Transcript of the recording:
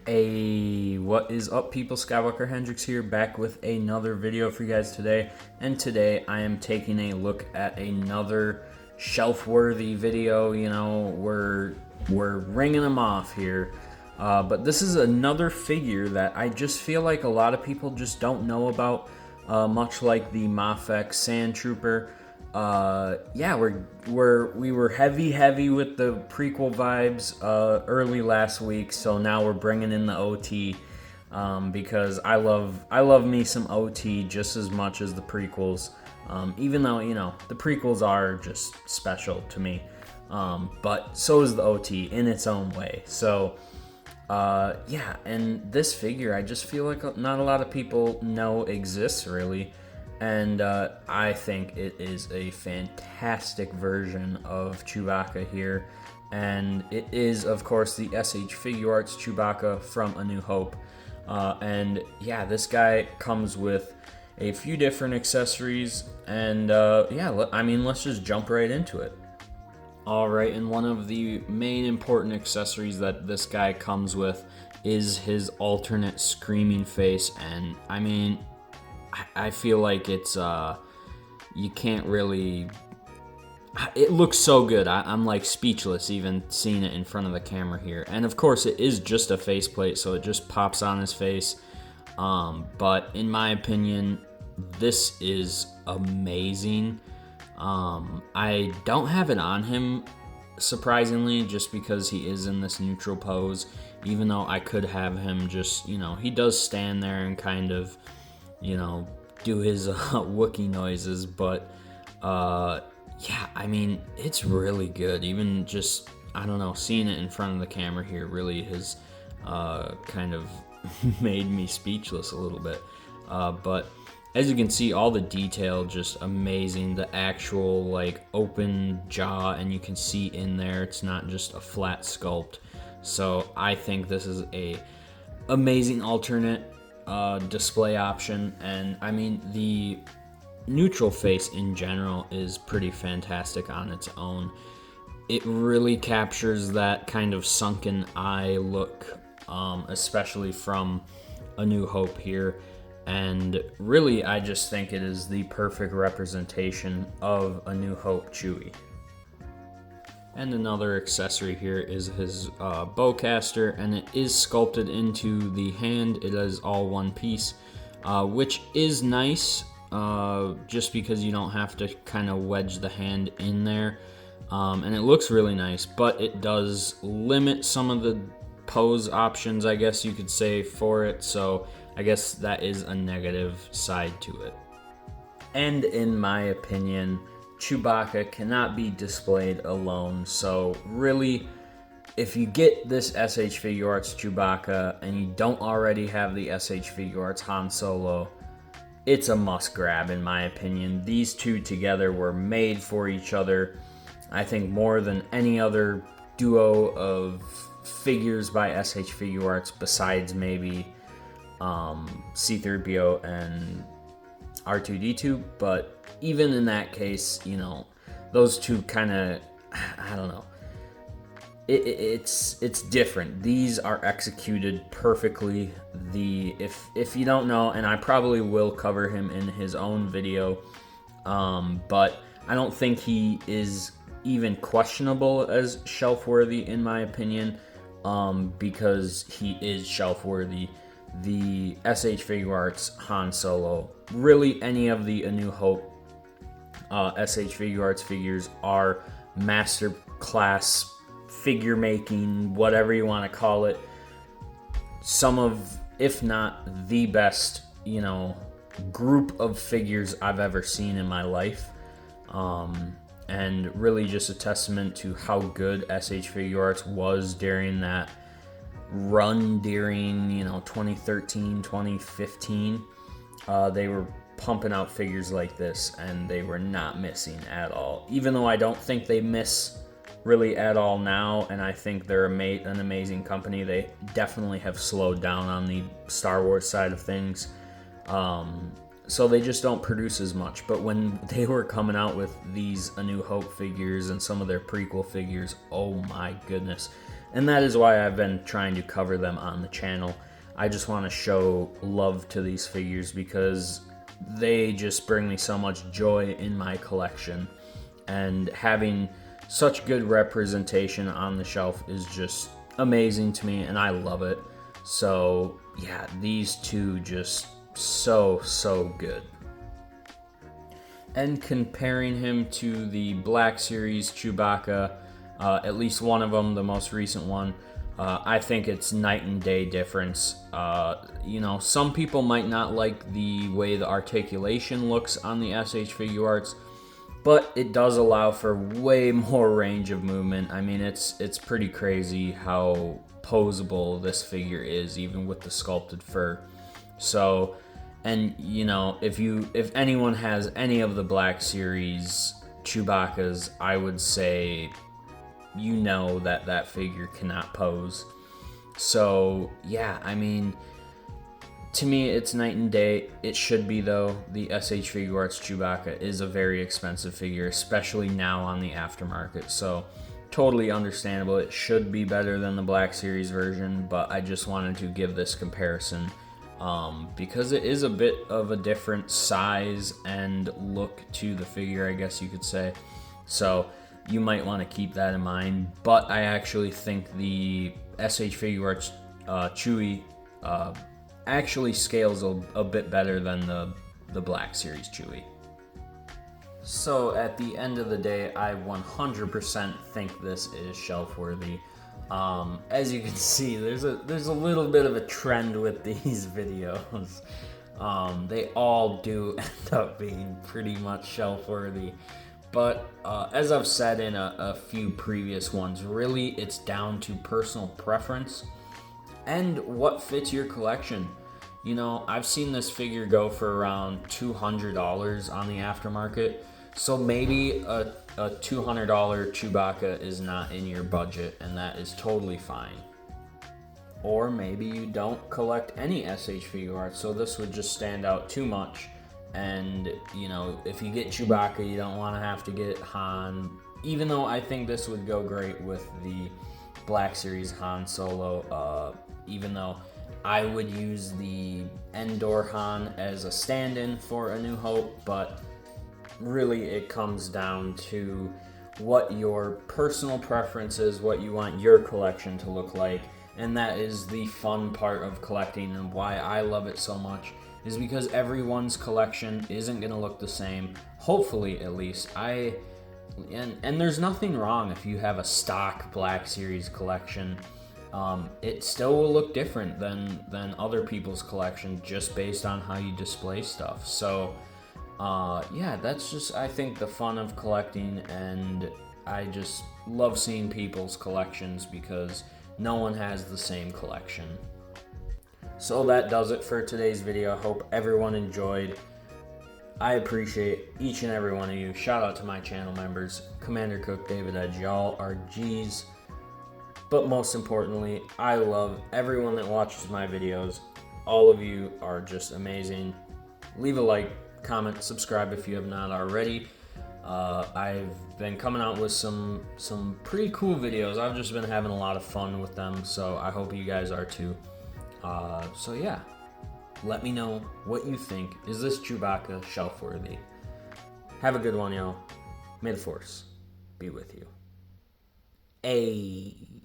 What is up, people? Skywalker Hendrix here, back with another video for you guys today. And today I am taking a look at another shelf-worthy video. You know, we're ringing them off here. But this is another figure that I just feel like a lot of people just don't know about, much like the Mafek Sand Trooper. Yeah, we were heavy with the prequel vibes early last week, so now we're bringing in the OT because I love me some OT just as much as the prequels. Even though, you know, the prequels are just special to me, but so is the OT in its own way. So yeah, and this figure I just feel like not a lot of people know exists really. And I think it is a fantastic version of Chewbacca here. And it is, of course, the Shfiguarts Chewbacca from A New Hope. And yeah, this guy comes with a few different accessories. And yeah, I mean, let's just jump right into it. Alright, and one of the main important accessories that this guy comes with is his alternate screaming face. And I mean, I feel like it's, you can't really, it looks so good. I'm like speechless even seeing it in front of the camera here. And of course it is just a faceplate, so it just pops on his face. But in my opinion, this is amazing. I don't have it on him, surprisingly, just because he is in this neutral pose, even though I could have him just, you know, he does stand there and kind of, you know, do his Wookiee noises, but yeah, I mean, it's really good. Even just, I don't know, seeing it in front of the camera here really has kind of made me speechless a little bit. But as you can see, all the detail just amazing. The actual like open jaw, and you can see in there it's not just a flat sculpt. So I think this is a amazing alternate display option. And I mean, the neutral face in general is pretty fantastic on its own. It really captures that kind of sunken eye look, especially from A New Hope here. And really, I just think it is the perfect representation of A New Hope Chewie. And another accessory here is his bowcaster, and it is sculpted into the hand. It is all one piece, which is nice, just because you don't have to kind of wedge the hand in there. And it looks really nice, but it does limit some of the pose options, I guess you could say, for it. So I guess that is a negative side to it. And in my opinion, Chewbacca cannot be displayed alone. So really, if you get this Shfiguarts Chewbacca and you don't already have the Shfiguarts Han Solo, it's a must grab in my opinion. These two together were made for each other. I think more than any other duo of figures by Shfiguarts besides maybe C-3PO and R2-D2, but even in that case, you know, those two kind of, I don't know, it's different. These are executed perfectly. If you don't know, and I probably will cover him in his own video, but I don't think he is even questionable as shelf worthy in my opinion, because he is shelf worthy. The Shfiguarts Han Solo, really any of the A New Hope Shfiguarts figures are master class figure making, whatever you want to call it. Some of, if not the best, you know, group of figures I've ever seen in my life. And really just a testament to how good Shfiguarts was during that run during, you know, 2013, 2015. They were pumping out figures like this, and they were not missing at all. Even though I don't think they miss really at all now, and I think they're an amazing company. They definitely have slowed down on the Star Wars side of things. So they just don't produce as much. But when they were coming out with these A New Hope figures and some of their prequel figures, oh my goodness. And that is why I've been trying to cover them on the channel. I just want to show love to these figures because they just bring me so much joy in my collection. And having such good representation on the shelf is just amazing to me, and I love it. So yeah, these two just so good. And comparing him to the Black Series Chewbacca, at least one of them, the most recent one, I think it's night and day difference. You know, some people might not like the way the articulation looks on the SH Figuarts, but it does allow for way more range of movement. I mean, it's pretty crazy how posable this figure is, even with the sculpted fur. So, and you know, if anyone has any of the Black Series Chewbaccas, I would say, you know, that figure cannot pose. So yeah, I mean, to me it's night and day. It should be, though. The SH Figuarts Chewbacca is a very expensive figure, especially now on the aftermarket, so totally understandable. It should be better than the Black Series version, but I just wanted to give this comparison because it is a bit of a different size and look to the figure, I guess you could say. So you might want to keep that in mind. But I actually think the SH Figuarts Chewie actually scales a bit better than the Black Series Chewie. So at the end of the day, I 100% think this is shelf worthy. As you can see, there's a little bit of a trend with these videos. They all do end up being pretty much shelf worthy. But as I've said in a few previous ones, really it's down to personal preference and what fits your collection. You know, I've seen this figure go for around $200 on the aftermarket, so maybe a $200 Chewbacca is not in your budget, and that is totally fine. Or maybe you don't collect any SH Figuarts, so this would just stand out too much. And, you know, if you get Chewbacca, you don't want to have to get Han, even though I think this would go great with the Black Series Han Solo, even though I would use the Endor Han as a stand-in for A New Hope, but really it comes down to what your personal preference is, what you want your collection to look like, and that is the fun part of collecting, and why I love it so much is because everyone's collection isn't going to look the same, hopefully at least. And there's nothing wrong if you have a stock Black Series collection. It still will look different than other people's collection just based on how you display stuff. So yeah, that's just, I think, the fun of collecting, and I just love seeing people's collections because no one has the same collection. So that does it for today's video. I hope everyone enjoyed. I appreciate each and every one of you. Shout out to my channel members, Commander Cook, David Edge, y'all are G's. But most importantly, I love everyone that watches my videos. All of you are just amazing. Leave a like, comment, subscribe if you have not already. I've been coming out with some pretty cool videos. I've just been having a lot of fun with them, so I hope you guys are too. So yeah, let me know what you think. Is this Chewbacca shelf worthy? Have a good one, y'all. May the Force be with you. Ayy.